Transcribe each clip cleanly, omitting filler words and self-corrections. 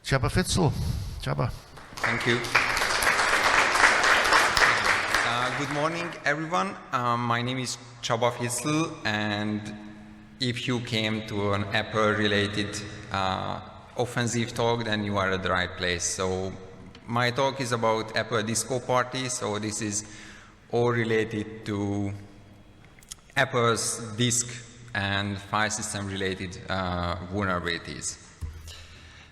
Csaba Fitzl. Csaba. Thank you. Good morning, everyone. My name is Csaba Fitzl, and if you came to an Apple-related offensive talk, then you are at the right place. So my talk is about Apple Disco Party, so this is all related to Apple's disk and file system related vulnerabilities.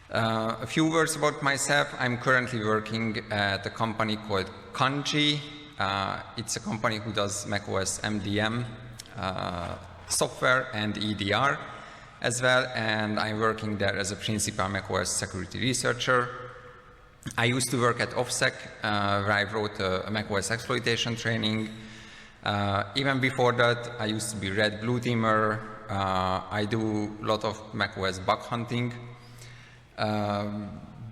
A few words about myself. I'm currently working at a company called Kanji. It's a company who does macOS MDM software and EDR as well, and I'm working there as a principal macOS security researcher. I used to work at OffSec, where I wrote a macOS exploitation training. Even before that, I used to be red blue teamer. I do a lot of macOS bug hunting,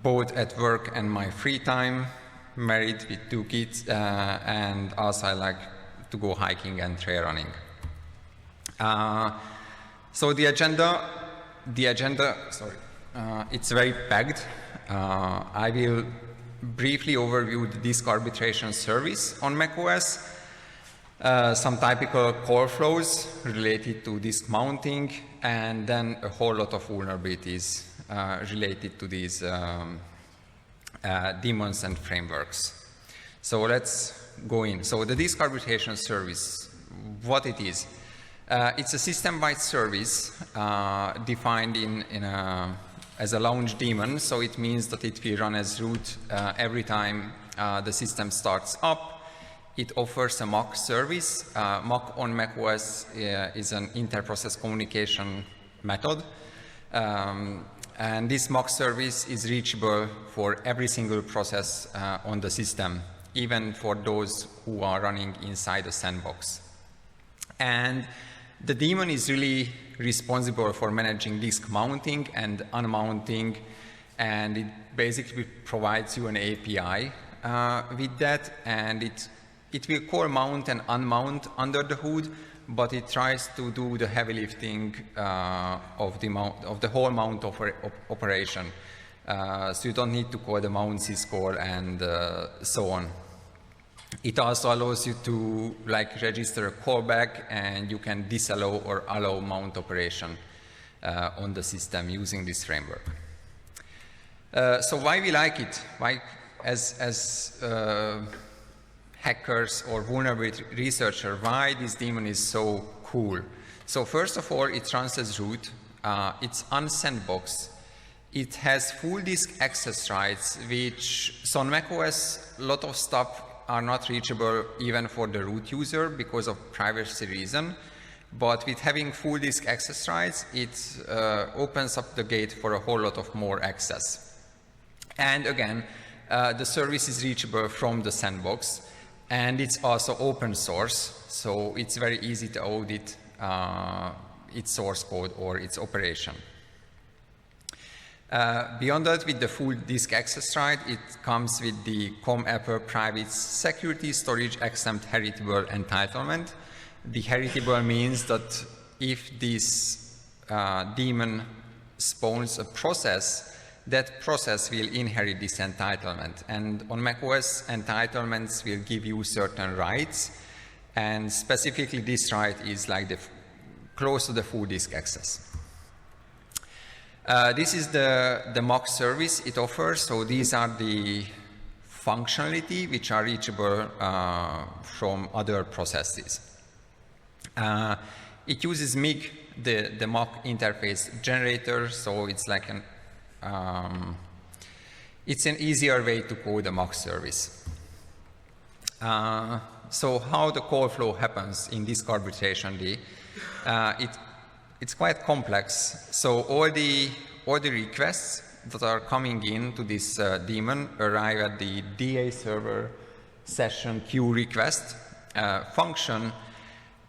both at work and my free time, married with 2 kids, and also I like to go hiking and trail running. So the agenda, it's very packed. I will briefly overview the disk arbitration service on macOS, some typical call flows related to disk mounting, and then a whole lot of vulnerabilities related to these daemons and frameworks. So let's go in. So the disk arbitration service, what it is. It's a system-wide service defined as a launch daemon, so it means that it will run as root every time the system starts up. It offers a mock service. Mock on macOS is an inter-process communication method. And this mock service is reachable for every single process on the system, even for those who are running inside the sandbox. And the daemon is really responsible for managing disk mounting and unmounting, and it basically provides you an API with that, and it will call mount and unmount under the hood, but it tries to do the heavy lifting of the whole mount operation. So you don't need to call the mount syscall and so on. It also allows you to register a callback, and you can disallow or allow mount operation on the system using this framework. So why we like it? Why, as hackers or vulnerability researcher, why this daemon is so cool? So first of all, it runs as root. It's unsandbox. It has full disk access rights, so on macOS, a lot of stuff are not reachable even for the root user because of privacy reason. But with having full disk access rights, it opens up the gate for a whole lot of more access. And again, the service is reachable from the sandbox, and it's also open source, so it's very easy to audit its source code or its operation. Beyond that, with the full disk access right, it comes with the Apple private security storage exempt heritable entitlement. The heritable means that if this daemon spawns a process, that process will inherit this entitlement. And on macOS, entitlements will give you certain rights, and specifically this right is close to the full disk access. This is the mock service it offers. So these are the functionality which are reachable from other processes. It uses MIG, the mock interface generator. So it's like it's an easier way to code a mock service. So how the call flow happens in disk arbitration day? It's quite complex. So all the requests that are coming into this daemon arrive at the DA server session queue request function,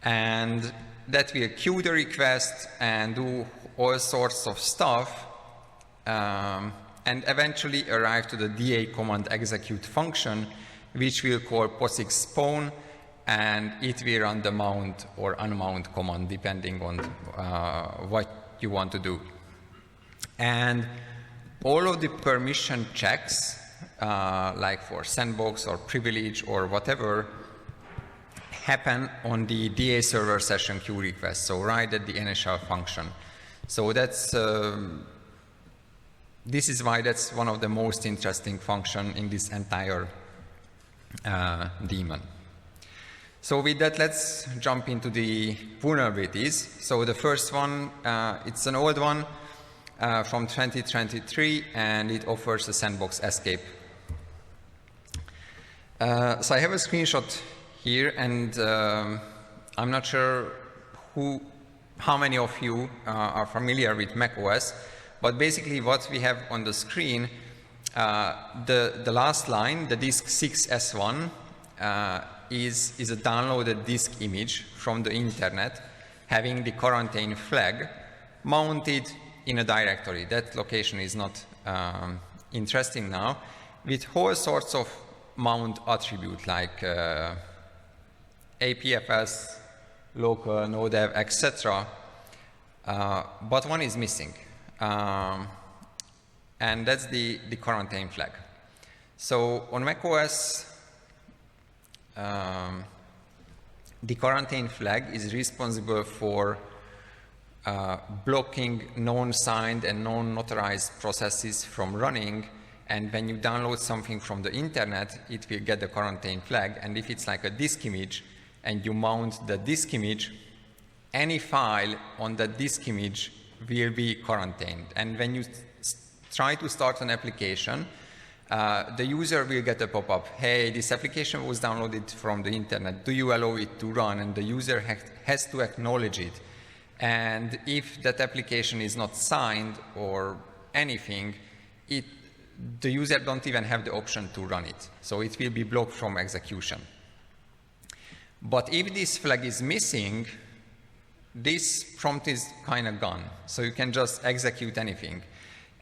and that will queue the request and do all sorts of stuff, and eventually arrive to the DA command execute function, which will call POSIX spawn, and it will run the mount or unmount command depending on what you want to do. And all of the permission checks, like for sandbox or privilege or whatever, happen on the DA server session queue request, so right at the initial function. So that's, this is why that's one of the most interesting functions in this entire daemon. So with that, let's jump into the vulnerabilities. So the first one, it's an old one from 2023, and it offers a sandbox escape. So I have a screenshot here, and I'm not sure how many of you are familiar with macOS, but basically what we have on the screen, the last line, the disk 6S1, is a downloaded disk image from the internet having the quarantine flag mounted in a directory. That location is not interesting now, with whole sorts of mount attribute like APFS, local, nodev, etc. But one is missing, and that's the quarantine flag. So on macOS, the quarantine flag is responsible for blocking non-signed and non-notarized processes from running, and when you download something from the internet, it will get the quarantine flag, and if it's like a disk image and you mount the disk image, any file on the disk image will be quarantined. And when you try to start an application, the user will get a pop-up, hey, this application was downloaded from the internet, do you allow it to run? And the user has to acknowledge it. And if that application is not signed or anything, the user don't even have the option to run it. So it will be blocked from execution. But if this flag is missing, this prompt is kind of gone. So you can just execute anything.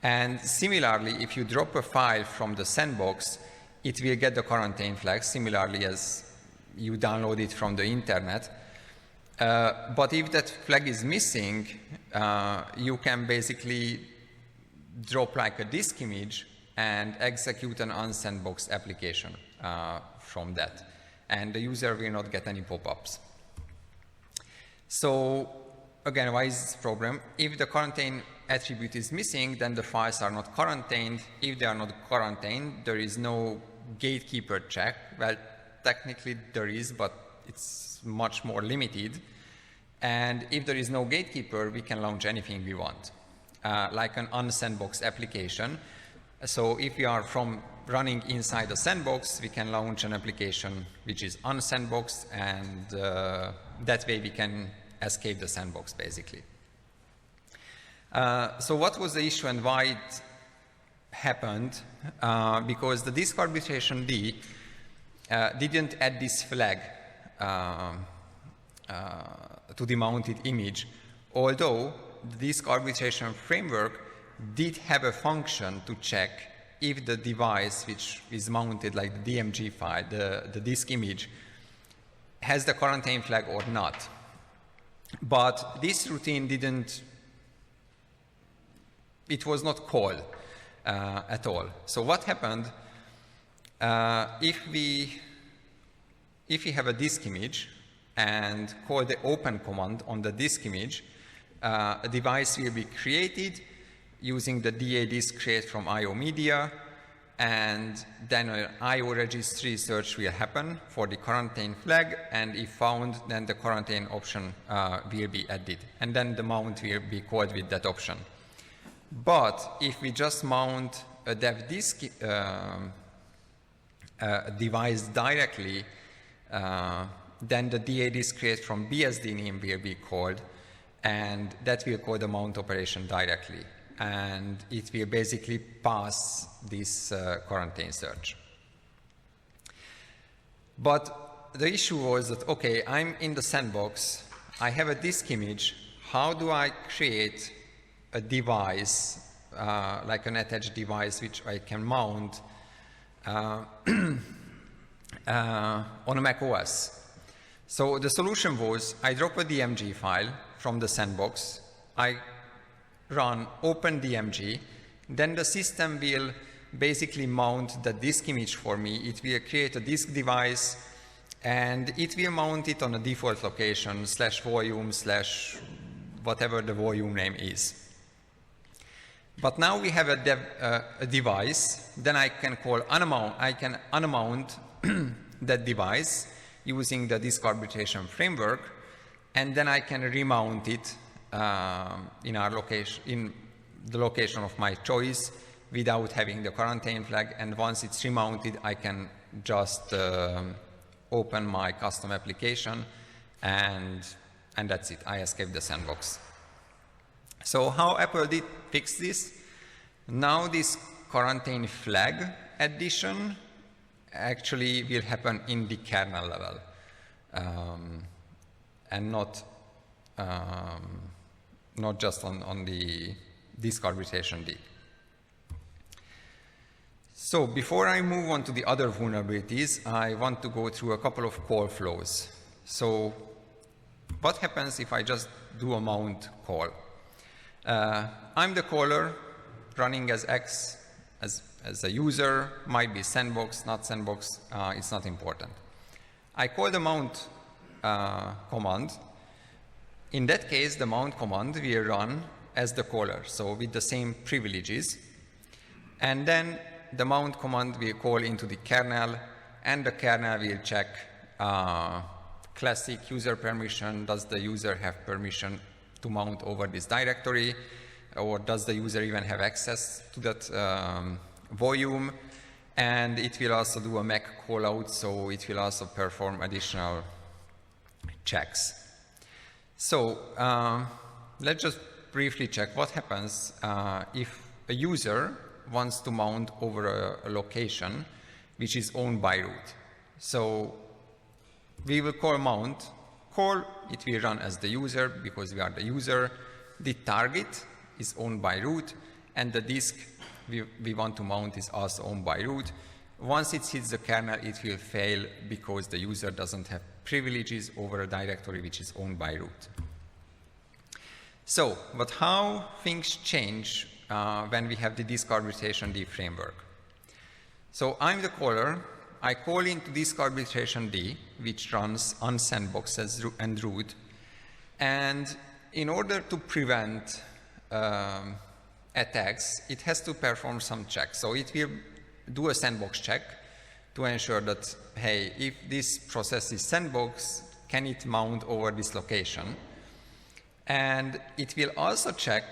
And similarly, if you drop a file from the sandbox, it will get the quarantine flag, similarly as you download it from the internet. But if that flag is missing, you can basically drop like a disk image and execute an unsandboxed application from that. And the user will not get any pop-ups. So again, why is this problem? If the quarantine attribute is missing, then the files are not quarantined. If they are not quarantined, there is no gatekeeper check. Well, technically there is, but it's much more limited. And if there is no gatekeeper, we can launch anything we want, like an unsandboxed application. So if we are running inside a sandbox, we can launch an application which is unsandboxed, and that way we can escape the sandbox, basically. So what was the issue and why it happened? Because the diskarbitrationd didn't add this flag to the mounted image, although the disk arbitration framework did have a function to check if the device which is mounted, like the DMG file, the disk image, has the quarantine flag or not. But this routine it was not called at all. So what happened, if we have a disk image and call the open command on the disk image, a device will be created using the DA disk create from IO media, and then an IO registry search will happen for the quarantine flag, and if found, then the quarantine option will be added, and then the mount will be called with that option. But if we just mount a dev disk device directly, then the DA disk create from BSD name will be called, and that will call the mount operation directly. And it will basically pass this quarantine search. But the issue was that, okay, I'm in the sandbox, I have a disk image, how do I create a device, like an attached device, which I can mount on a macOS? So the solution was, I drop a DMG file from the sandbox, I run OpenDMG, then the system will basically mount the disk image for me. It will create a disk device, and it will mount it on a default location, /volume, / whatever the volume name is. But now we have a device, then I can call unmount, I can unmount that device using the disk arbitration framework, and then I can remount it in the location of my choice without having the quarantine flag. And once it's remounted, I can just open my custom application, and that's it. I escaped the sandbox. So how Apple did fix this? Now this quarantine flag addition actually will happen in the kernel level, and not just on the diskarbitrationd. So before I move on to the other vulnerabilities, I want to go through a couple of call flows. So what happens if I just do a mount call? I'm the caller running as X, as a user, might be sandbox, not sandbox, it's not important. I call the mount command. In that case, the mount command will run as the caller, so with the same privileges. And then the mount command will call into the kernel, and the kernel will check classic user permission. Does the user have permission to mount over this directory, or does the user even have access to that volume? And it will also do a Mac callout, so it will also perform additional checks. So let's just briefly check what happens if a user wants to mount over a location which is owned by root. So we will call mount, call, it will run as the user because we are the user. The target is owned by root, and the disk we want to mount is also owned by root. Once it hits the kernel, it will fail because the user doesn't have privileges over a directory which is owned by root. So, but how things change when we have the diskarbitrationd framework? So I'm the caller. I call into diskarbitrationd, which runs on sandbox and root. And in order to prevent attacks, it has to perform some checks. So it will do a sandbox check to ensure that, hey, if this process is sandbox, can it mount over this location? And it will also check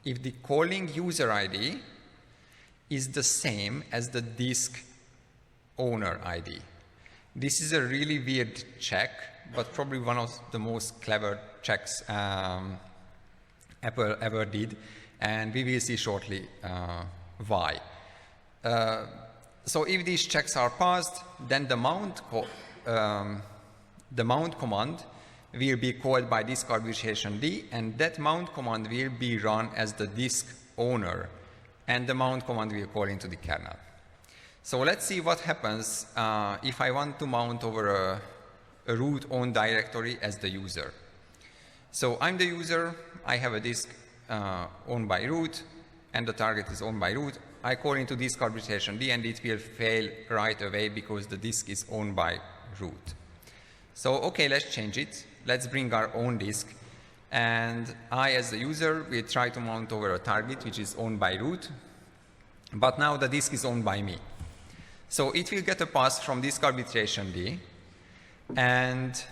if the calling user ID is the same as the disk owner ID. This is a really weird check, but probably one of the most clever checks Apple ever did, and we will see shortly why. So if these checks are passed, then the mount command will be called by diskarbitrationd, and that mount command will be run as the disk owner, and the mount command will call into the kernel. So let's see what happens if I want to mount over a root-owned directory as the user. So I'm the user, I have a disk owned by root, and the target is owned by root. I call into diskarbitrationd, and it will fail right away because the disk is owned by root. So okay, let's change it. Let's bring our own disk, and I, as the user, will try to mount over a target which is owned by root, but now the disk is owned by me. So it will get a pass from diskarbitrationd, and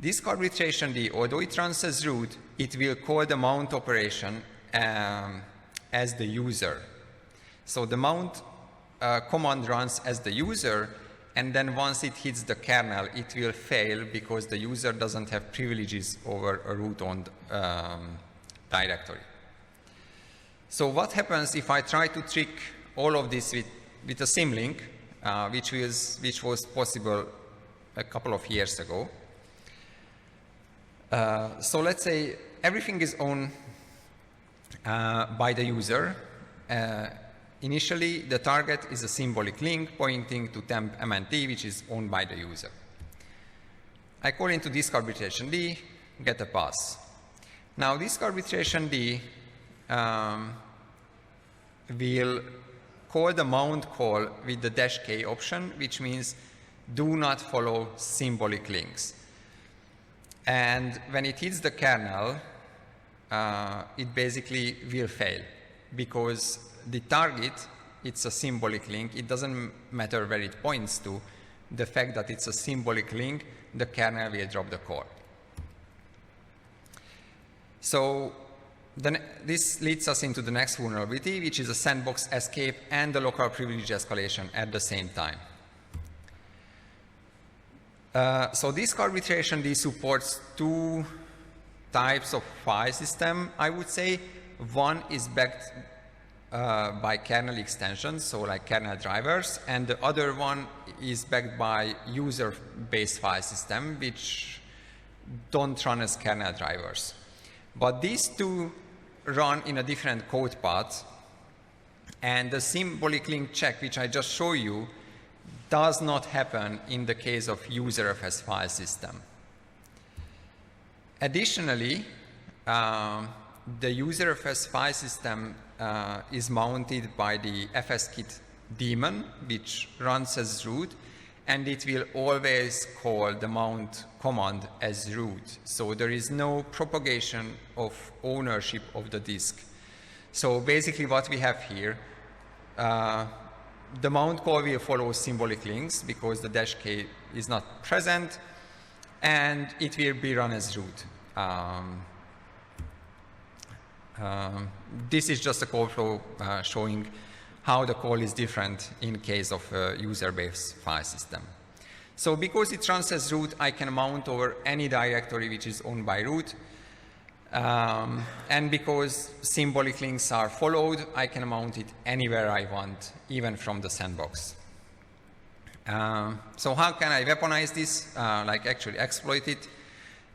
diskarbitrationd, although it runs as root, it will call the mount operation as the user. So the mount command runs as the user, and then once it hits the kernel, it will fail because the user doesn't have privileges over a root-owned directory. So what happens if I try to trick all of this with a symlink, which was possible a couple of years ago? So let's say everything is owned by the user. Initially, the target is a symbolic link pointing to temp mnt, which is owned by the user. I call into diskarbitrationd, get a pass. Now diskarbitrationd will call the mount call with the -k option, which means do not follow symbolic links. And when it hits the kernel, it basically will fail, because the target, it's a symbolic link. It doesn't matter where it points to. The fact that it's a symbolic link, the kernel will drop the call. So then this leads us into the next vulnerability, which is a sandbox escape and the local privilege escalation at the same time. So diskarbitrationd supports two types of file system, I would say. One is backed by kernel extensions, so like kernel drivers, and the other one is backed by user-based file system, which don't run as kernel drivers. But these two run in a different code path, and the symbolic link check, which I just showed you, does not happen in the case of userfs file system. Additionally, the userfs file system is mounted by the fskit daemon, which runs as root, and it will always call the mount command as root. So there is no propagation of ownership of the disk. So basically what we have here, the mount call will follow symbolic links because the -k is not present, and it will be run as root. This is just a call flow showing how the call is different in case of a user-based file system. So because it runs as root, I can mount over any directory which is owned by root. And because symbolic links are followed, I can mount it anywhere I want, even from the sandbox. So how can I weaponize this, like actually exploit it?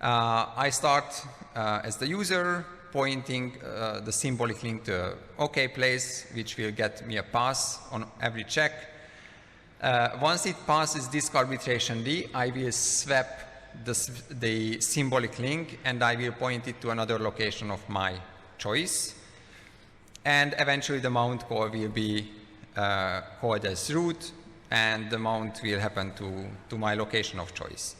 I start as the user, pointing the symbolic link to OK place, which will get me a pass on every check. Once it passes diskarbitrationd, I will swap the symbolic link, and I will point it to another location of my choice. And eventually the mount call will be called as root, and the mount will happen to my location of choice.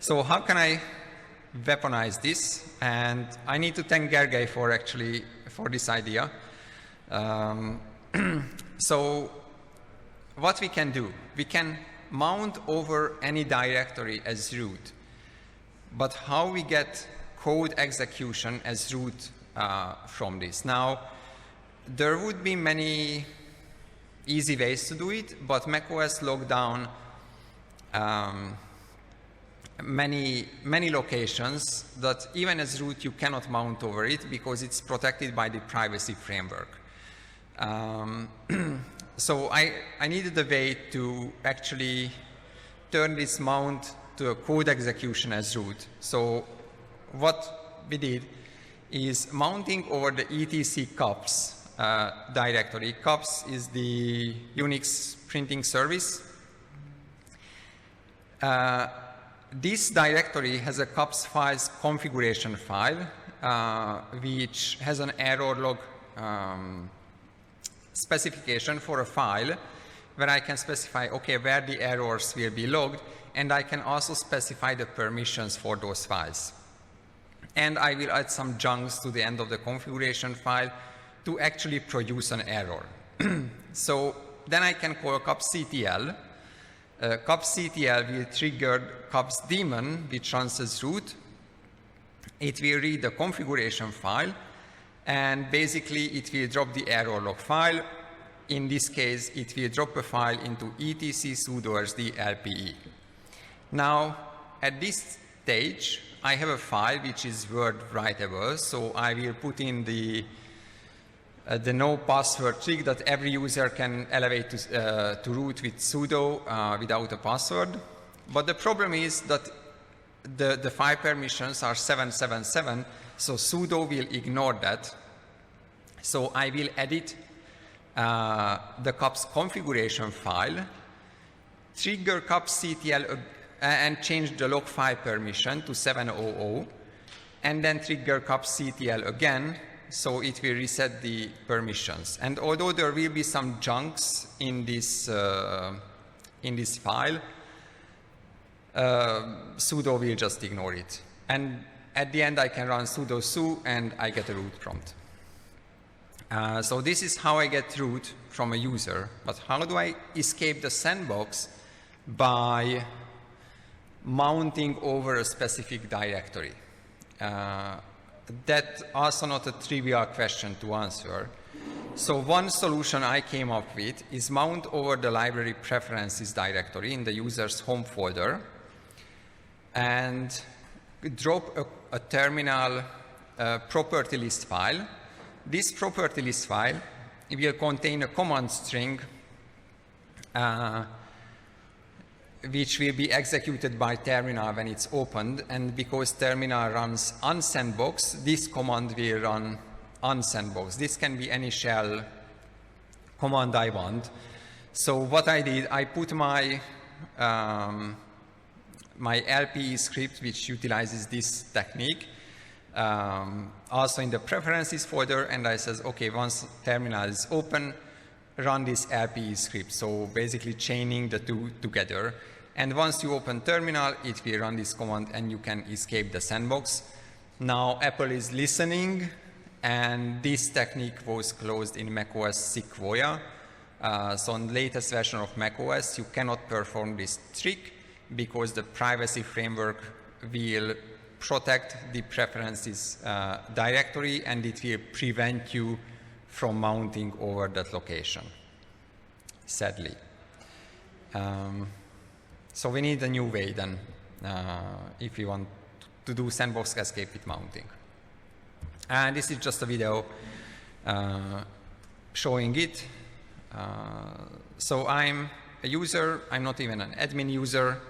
So how can I weaponize this? And I need to thank Gergely for this idea. So what we can do, we can mount over any directory as root. But how we get code execution as root from this? Now, there would be many easy ways to do it, but macOS locked down many locations that even as root you cannot mount over it because it's protected by the privacy framework. So I needed a way to actually turn this mount to a code execution as root. So what we did is mounting over the etc cups directory. Cups is the Unix printing service. This directory has a cups files configuration file, which has an error log specification for a file where I can specify, okay, where the errors will be logged, and I can also specify the permissions for those files. And I will add some junks to the end of the configuration file to actually produce an error. So then I can call cupctl. Cupctl will trigger cups daemon, which runs as root. It will read the configuration file, and basically it will drop the error log file. In this case, it will drop a file into etc sudo sd lpe. Now, at this stage, I have a file which is word writable, so I will put in the no password trick that every user can elevate to root with sudo without a password. But the problem is that the file permissions are 777, so sudo will ignore that. So I will edit the cups configuration file, trigger cupctl and change the log file permission to 700, and then trigger kubectl again, so it will reset the permissions. And although there will be some junks in this file, sudo will just ignore it. And at the end, I can run sudo su, and I get a root prompt. So this is how I get root from a user. But how do I escape the sandbox? By mounting over a specific directory. That's also not a trivial question to answer. So one solution I came up with is mount over the library preferences directory in the user's home folder and drop a terminal property list file. This property list file will contain a command string which will be executed by terminal when it's opened, and because terminal runs unsandbox, this command will run unsandbox. This can be any shell command I want. So what I did, I put my my LPE script, which utilizes this technique, also in the preferences folder, and I says, okay, once terminal is open, run this LPE script. So basically chaining the two together. And once you open terminal, it will run this command and you can escape the sandbox. Now Apple is listening, and this technique was closed in macOS Sequoia. So on the latest version of macOS, you cannot perform this trick because the privacy framework will protect the preferences directory, and it will prevent you from mounting over that location, sadly. So we need a new way then if we want to do sandbox escape with mounting. And this is just a video showing it. So I'm a user, I'm not even an admin user,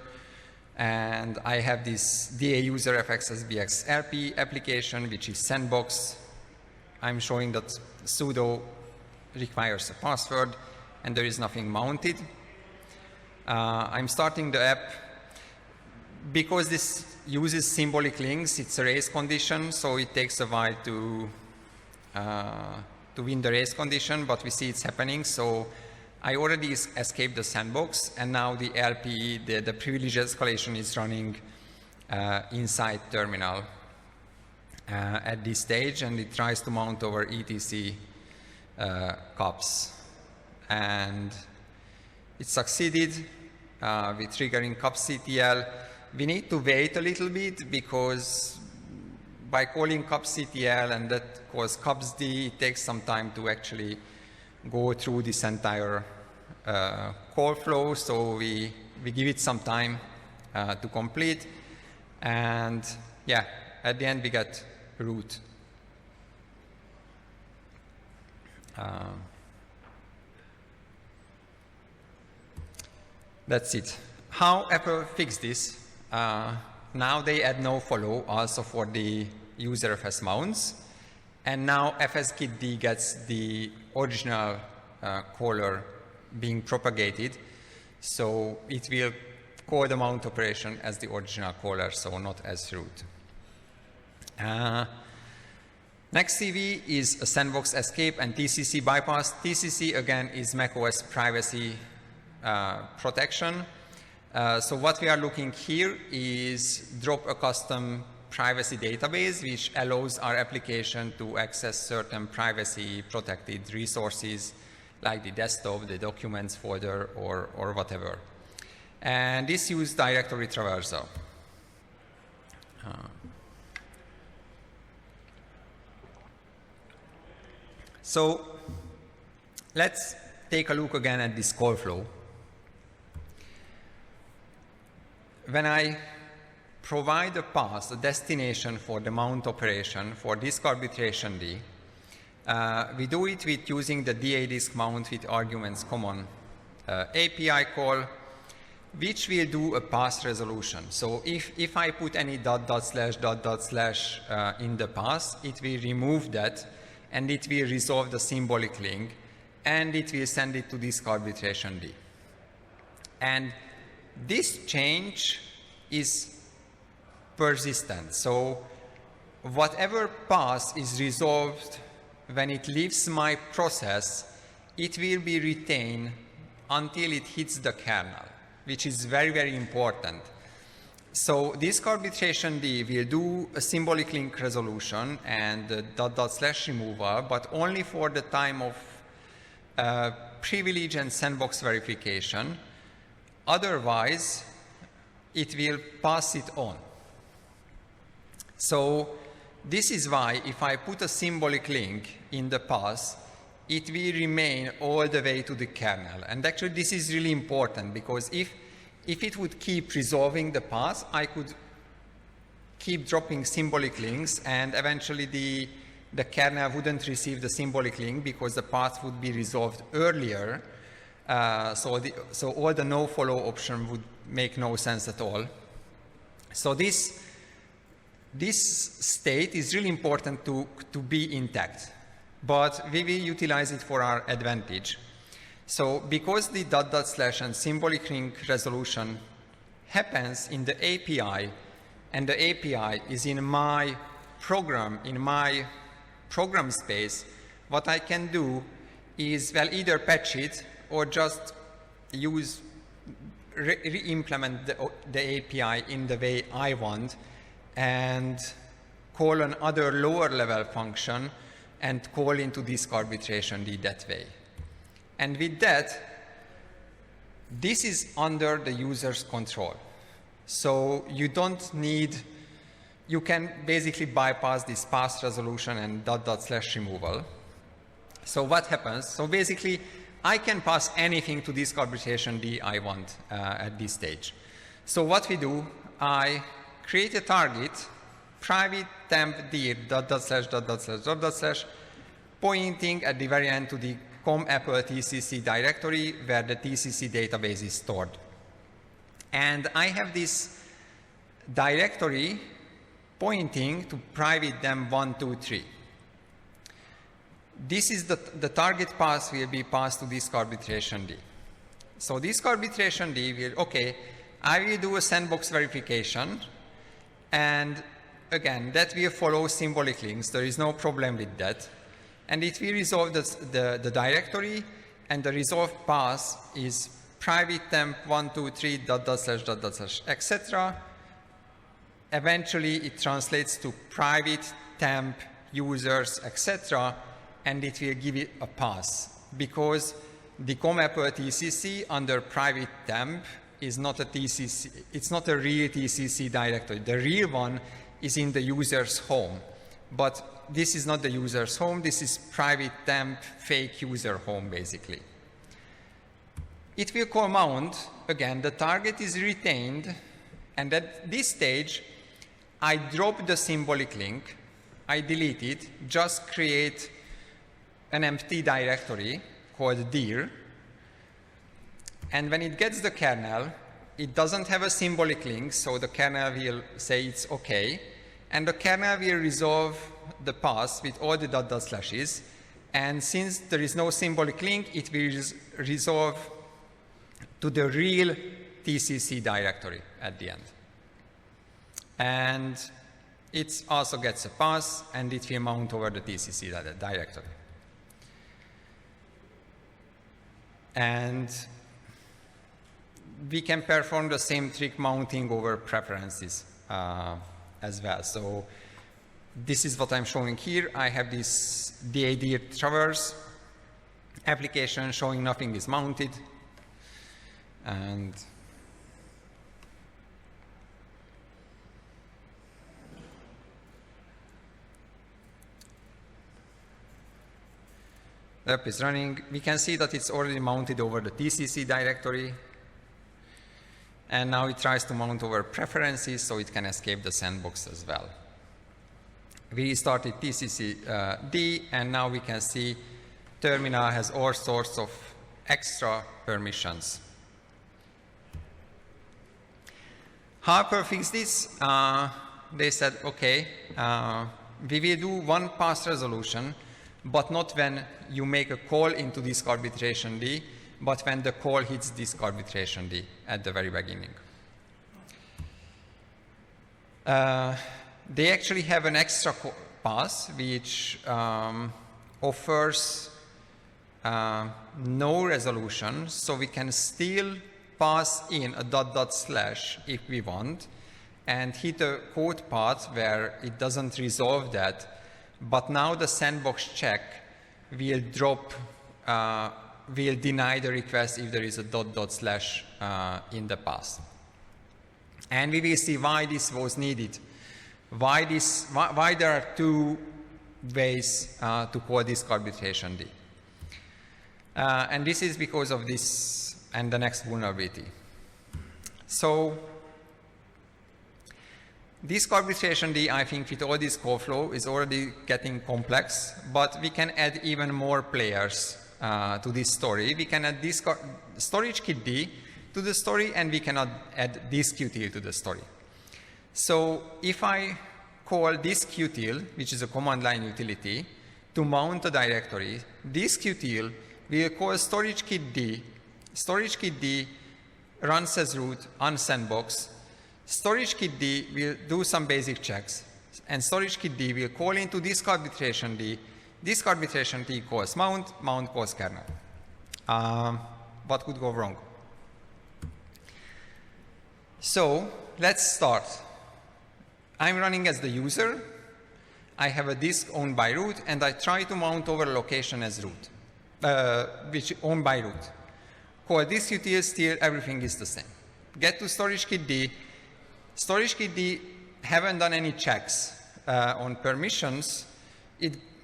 and I have this DA user fxsbx RP application, which is sandbox. I'm showing that sudo requires a password, and there is nothing mounted. I'm starting the app. Because this uses symbolic links, it's a race condition, so it takes a while to win the race condition, but we see it's happening. So I already escaped the sandbox, and now the LPE, the privilege escalation, is running inside terminal at this stage, and it tries to mount over etc cups. And it succeeded with triggering kubectl. We need to wait a little bit because by calling kubectl and that calls kubsd, it takes some time to actually go through this entire call flow. So we give it some time to complete. And yeah, at the end we get root. That's it. How Apple fixed this? Now they add no follow also for the user FS mounts, and now fskitd gets the original caller being propagated, so it will call the mount operation as the original caller, so not as root. Next CV is a sandbox escape and TCC bypass. TCC again is macOS privacy protection. So what we are looking here is drop a custom privacy database which allows our application to access certain privacy protected resources like the desktop, the documents folder, or whatever. And this uses directory traversal. So let's take a look again at this call flow. When I provide a path, a destination for the mount operation for diskarbitrationd, we do it with using the DA disk mount with arguments common API call, which will do a path resolution. So if I put any .. in the path, it will remove that, and it will resolve the symbolic link, and it will send it to diskarbitrationd. And this change is persistent. So whatever pass is resolved when it leaves my process, it will be retained until it hits the kernel, which is very, very important. So diskarbitrationd will do a symbolic link resolution and // removal, but only for the time of privilege and sandbox verification. Otherwise, it will pass it on. So this is why if I put a symbolic link in the pass, it will remain all the way to the kernel. And actually this is really important, because if it would keep resolving the path, I could keep dropping symbolic links, and eventually the kernel wouldn't receive the symbolic link because the path would be resolved earlier. So all the no-follow option would make no sense at all. So this state is really important to be intact, but we will utilize it for our advantage. So because the // and symbolic link resolution happens in the API, and the API is in my program space, what I can do is, well, either patch it or just re-implement the API in the way I want, and call another lower level function and call into diskarbitrationd that way. And with that, this is under the user's control. So you don't need, you can basically bypass this pass resolution and // removal. So what happens? So basically, I can pass anything to diskarbitrationd I want at this stage. So what we do, I create a target, private temp dir // pointing at the very end to the com apple TCC directory where the TCC database is stored. And I have this directory pointing to private dem 123. This is the target path will be passed to diskarbitrationd. So diskarbitrationd will, okay, I will do a sandbox verification, and again, that will follow symbolic links. There is no problem with that. And it will resolve the directory, and the resolved path is private temp 123 // etc. Eventually, it translates to private temp users, etc., and it will give it a pass, because the com apple TCC under private temp is not a TCC, it's not a real TCC directory. The real one is in the user's home, but this is not the user's home, this is private temp fake user home, basically. It will call mount, again, the target is retained, and at this stage, I drop the symbolic link, I delete it, just create an empty directory called dir, and when it gets the kernel, it doesn't have a symbolic link, so the kernel will say it's okay, and the kernel will resolve the path with all the //s, and since there is no symbolic link, it will resolve to the real TCC directory at the end. And it also gets a pass, and it will mount over the TCC directory. And we can perform the same trick mounting over preferences as well. So this is what I'm showing here. I have this DAD traverse application showing nothing is mounted. And the app is running. We can see that it's already mounted over the TCC directory. And now it tries to mount over preferences so it can escape the sandbox as well. We restarted TCCD, and now we can see terminal has all sorts of extra permissions. Harper fixed this. They said, okay, we will do one pass resolution, but not when you make a call into diskarbitrationd, but when the call hits diskarbitrationd at the very beginning. they actually have an extra path which offers no resolution, so we can still pass in a .. if we want and hit a code path where it doesn't resolve that, but now the sandbox check will will deny the request if there is a .. in the path. And we will see why this was needed, why there are two ways to call diskarbitrationd. And this is because of this and the next vulnerability. So diskarbitrationd, I think with all this call flow is already getting complex, but we can add even more players to this story. We can add storagekitd to the story, and we can add diskutil to the story. So if I call diskutil, which is a command line utility, to mount a directory, diskutil will call storagekitd. Storagekitd runs as root on sandbox. Storagekitd will do some basic checks, and storagekitd will call into diskarbitrationd. Diskarbitrationd calls mount, mount calls kernel. What could go wrong? So let's start. I'm running as the user. I have a disk owned by root, and I try to mount over a location as root, which is owned by root. Call diskutil, still everything is the same. Get to storagekitd. Storagekitd haven't done any checks on permissions.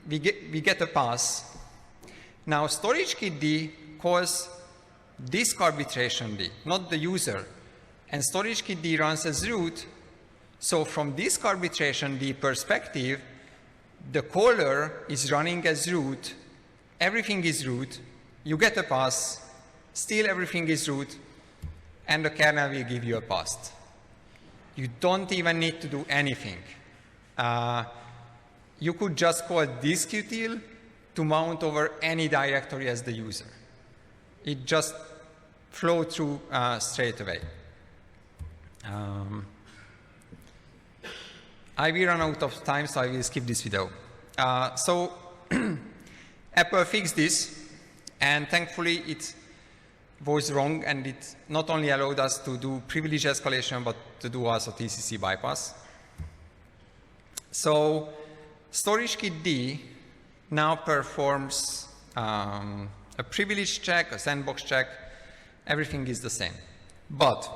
We get a pass. Now storagekitd calls diskarbitrationd, not the user. And storagekitd runs as root. So from diskarbitrationd perspective, the caller is running as root. Everything is root. You get a pass. Still everything is root. And the kernel will give you a pass. You don't even need to do anything. You could just call diskutil to mount over any directory as the user. It just flows through straight away. I will run out of time, so I will skip this video. So Apple fixed this, and thankfully it was wrong, and it not only allowed us to do privilege escalation, but to do also TCC bypass. So storagekitd now performs a privilege check, a sandbox check. Everything is the same. But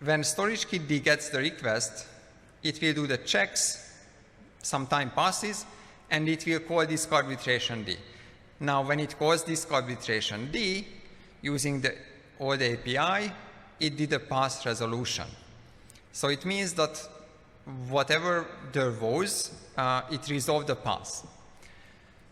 when storagekitd gets the request, it will do the checks, some time passes, and it will call diskarbitrationd. Now, when it calls diskarbitrationd using the old API, it did a path resolution. So it means that whatever there was, it resolved the path.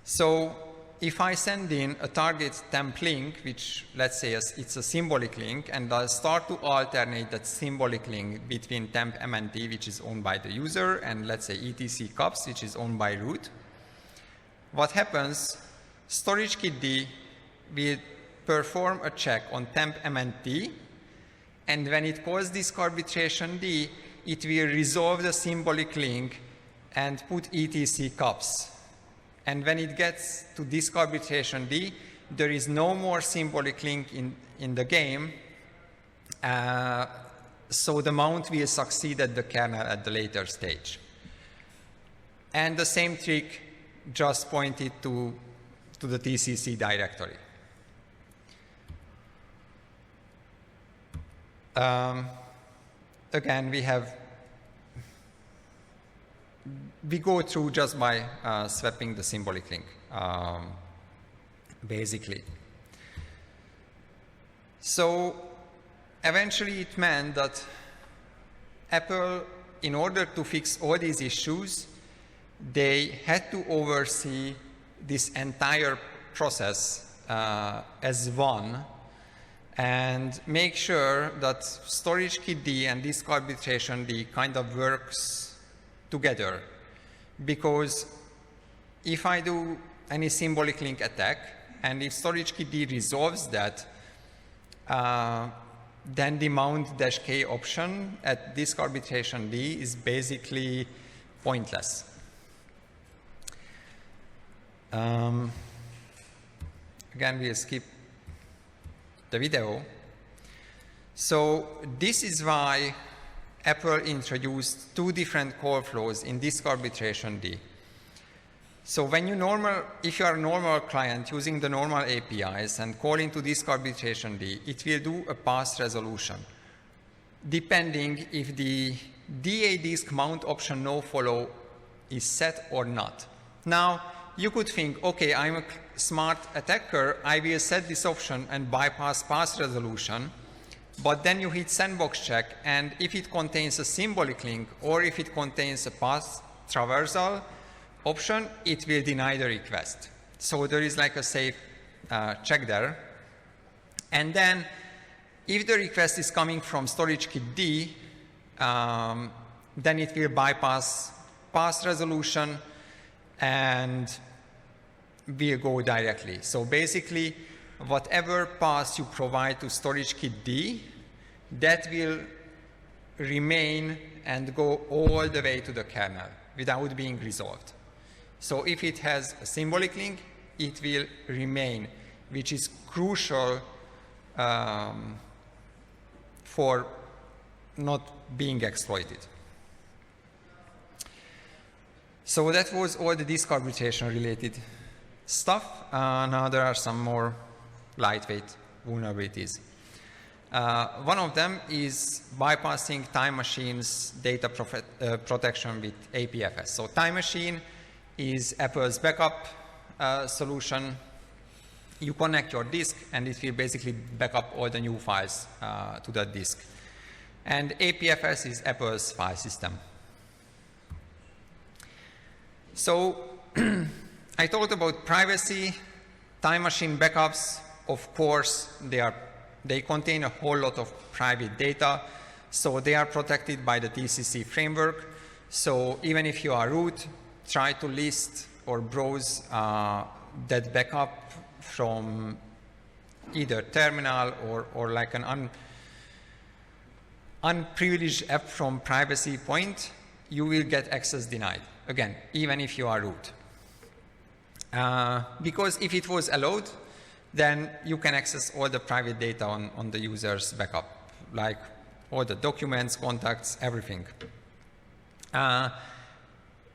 So if I send in a target temp link, which let's say it's a symbolic link, and I start to alternate that symbolic link between temp mnt, which is owned by the user, and let's say etc cups, which is owned by root, what happens, storagekitd will perform a check on temp mnt, and when it calls diskarbitrationd, it will resolve the symbolic link and put etc cups. And when it gets to diskarbitrationd, there is no more symbolic link in the game, so the mount will succeed at the kernel at the later stage. And the same trick just pointed to the TCC directory. Again, we go through just by swapping the symbolic link, basically. So eventually it meant that Apple, in order to fix all these issues, they had to oversee this entire process as one and make sure that storagekitd and diskarbitrationd kind of works together. Because if I do any symbolic link attack, and if storagekitd resolves that, then the mount-k option at diskarbitrationd is basically pointless. Again, we'll skip the video. So this is why Apple introduced two different call flows in diskarbitrationd. So when if you are a normal client using the normal APIs and call into diskarbitrationd, it will do a path resolution, depending if the DA disk mount option no follow is set or not. Now, you could think, okay, I'm a smart attacker, I will set this option and bypass path resolution, but then you hit sandbox check, and if it contains a symbolic link or if it contains a path traversal option, it will deny the request. So there is like a safe check there. And then if the request is coming from storagekitd, then it will bypass path resolution and will go directly. So basically, whatever path you provide to storagekitd, that will remain and go all the way to the kernel without being resolved. So if it has a symbolic link, it will remain, which is crucial for not being exploited. So that was all the diskarbitration related stuff. Now there are some more lightweight vulnerabilities. One of them is bypassing Time Machine's data protection with APFS. So Time Machine is Apple's backup solution. You connect your disk and it will basically back up all the new files to that disk. And APFS is Apple's file system. So I talked about privacy, Time Machine backups. Of course, they contain a whole lot of private data, so they are protected by the TCC framework. So even if you are root, try to list or browse that backup from either terminal or like an unprivileged app from privacy point, you will get access denied. Again, even if you are root. Because if it was allowed, then you can access all the private data on the user's backup, like all the documents, contacts, everything.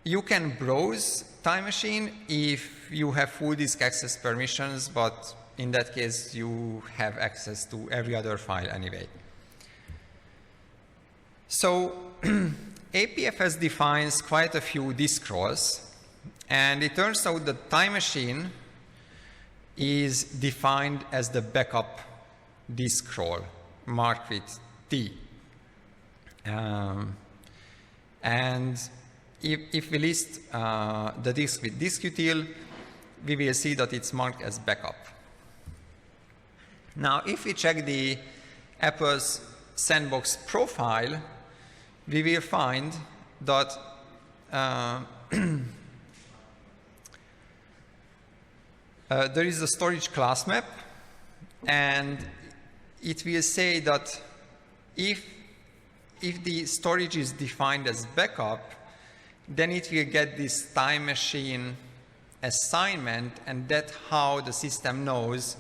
You can browse Time Machine if you have full disk access permissions, but in that case, you have access to every other file anyway. So APFS defines quite a few disk roles, and it turns out that Time Machine is defined as the backup disk role, marked with T. And if we list the disk with diskutil, we will see that it's marked as backup. Now, if we check the Apple's sandbox profile, we will find that there is a storage class map, and it will say that if the storage is defined as backup, then it will get this Time Machine assignment, and that's how the system knows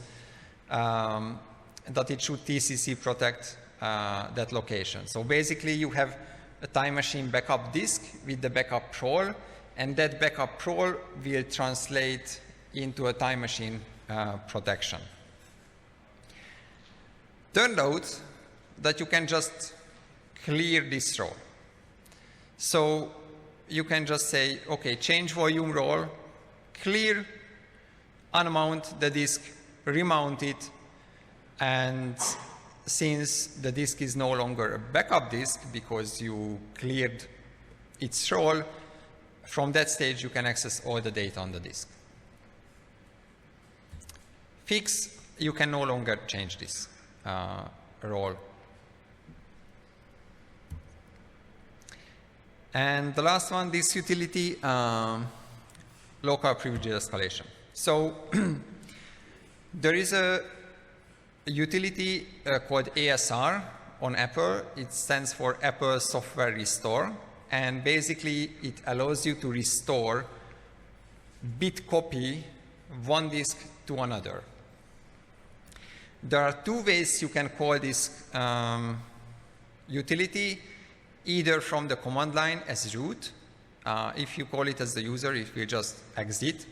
that it should TCC protect that location. So basically, you have a Time Machine backup disk with the backup role, and that backup role will translate into a Time Machine protection. Turned out that you can just clear this role. So you can just say, okay, change volume role, clear, unmount the disk, remount it, and since the disk is no longer a backup disk because you cleared its role, from that stage you can access all the data on the disk. Fix, you can no longer change this role. And the last one, this utility, local privilege escalation. So there is a utility called ASR on Apple. It stands for Apple Software Restore. And basically, it allows you to restore bit copy one disk to another. There are two ways you can call this utility, either from the command line as root. If you call it as the user, it will just exit.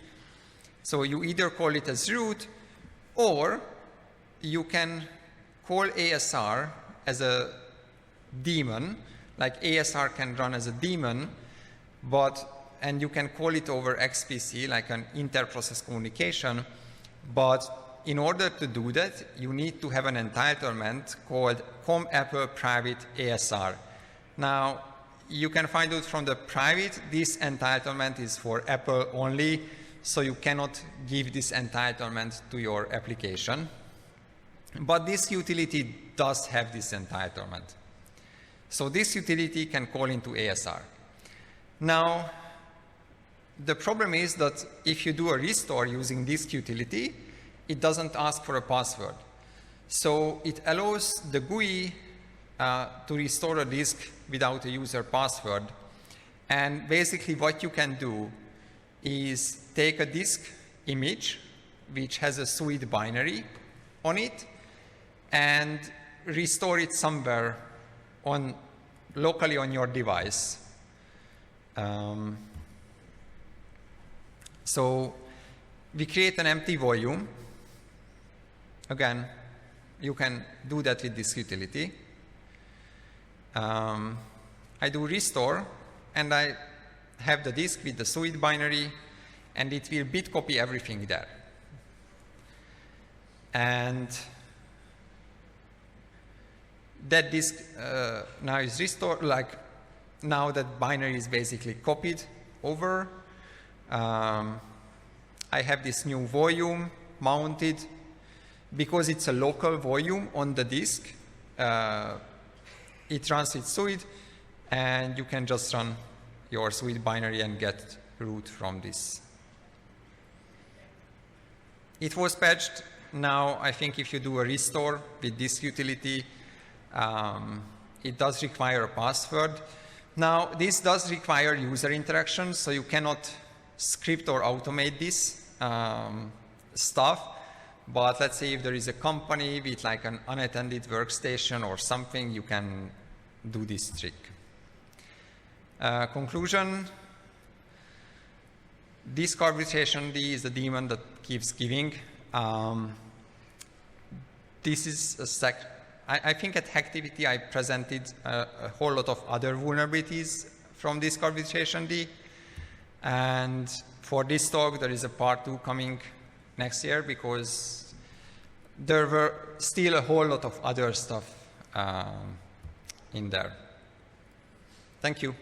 So you either call it as root, or you can call ASR as a daemon, like ASR can run as a daemon, and you can call it over XPC, like an inter-process communication, but in order to do that, you need to have an entitlement called com-apple private ASR. Now, you can find out from the private, this entitlement is for Apple only, so you cannot give this entitlement to your application. But this utility does have this entitlement. So this utility can call into ASR. Now, the problem is that if you do a restore using this utility, it doesn't ask for a password. So it allows the GUI to restore a disk without a user password. And basically what you can do is take a disk image, which has a suite binary on it, and restore it somewhere locally on your device. So we create an empty volume. Again, you can do that with this utility. I do restore, and I have the disk with the suite binary, and it will bit copy everything there. And that disk now is restored, like now that binary is basically copied over. I have this new volume mounted. Because it's a local volume on the disk, it runs its suite, and you can just run your suite binary and get root from this. It was patched. Now, I think if you do a restore with this utility, it does require a password. Now, this does require user interaction, so you cannot script or automate this stuff. But let's say if there is a company with like an unattended workstation or something, you can do this trick. Conclusion, diskarbitrationd is the daemon that keeps giving. This is I think at Hacktivity I presented a whole lot of other vulnerabilities from diskarbitrationd. And for this talk, there is a part 2 coming next year, because there were still a whole lot of other stuff in there. Thank you.